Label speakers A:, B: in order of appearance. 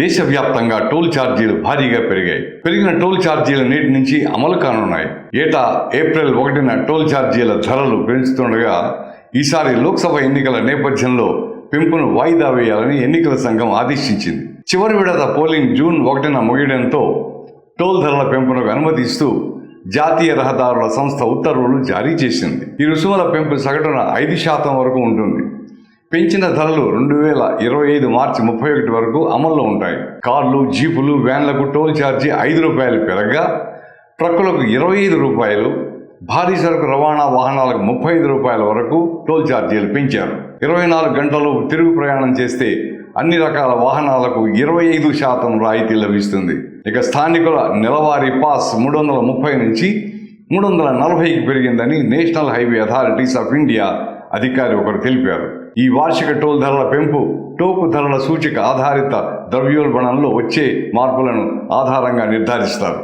A: దేశవ్యాప్తంగా టోల్ ఛార్జీలు భారీగా పెరిగాయి. పెరిగిన టోల్ ఛార్జీలు నేటి నుంచి అమలు కానున్నాయి. ఏటా ఏప్రిల్ 1న టోల్ ఛార్జీల ధరలు పెంచుతుండగా ఈసారి లోక్సభ ఎన్నికల నేపథ్యంలో పెంపును వాయిదా వేయాలని ఎన్నికల సంఘం ఆదేశించింది. చివరి విడత పోలింగ్ జూన్ 1న ముగియడంతో టోల్ ధరల పెంపునకు అనుమతిస్తూ జాతీయ రహదారుల సంస్థ ఉత్తర్వులు జారీ చేసింది. ఈ రుసుముల పెంపు సగటున 5% వరకు ఉంటుంది. పెంచిన ధరలు 2025 మార్చి 31 వరకు అమల్లో ఉంటాయి. కార్లు, జీపులు, వ్యాన్లకు టోల్ ఛార్జీ ₹5 పెరగగా ట్రక్కులకు ₹25, భారీ సరుకు రవాణా వాహనాలకు ₹35 వరకు టోల్ ఛార్జీలు పెంచారు. 24 గంటలు తిరుగు ప్రయాణం చేస్తే అన్ని రకాల వాహనాలకు 25% రాయితీ లభిస్తుంది. ఇక స్థానికుల నెలవారీ పాస్ 330 నుంచి 340కి పెరిగిందని national highway authorities of India అధికారి ఒకరు తెలిపారు. ఈ వార్షిక టోల్ ధరల పెంపు టోకు ధరల సూచిక ఆధారిత ద్రవ్యోల్బణంలో వచ్చే మార్పులను ఆధారంగా నిర్ధారిస్తారు.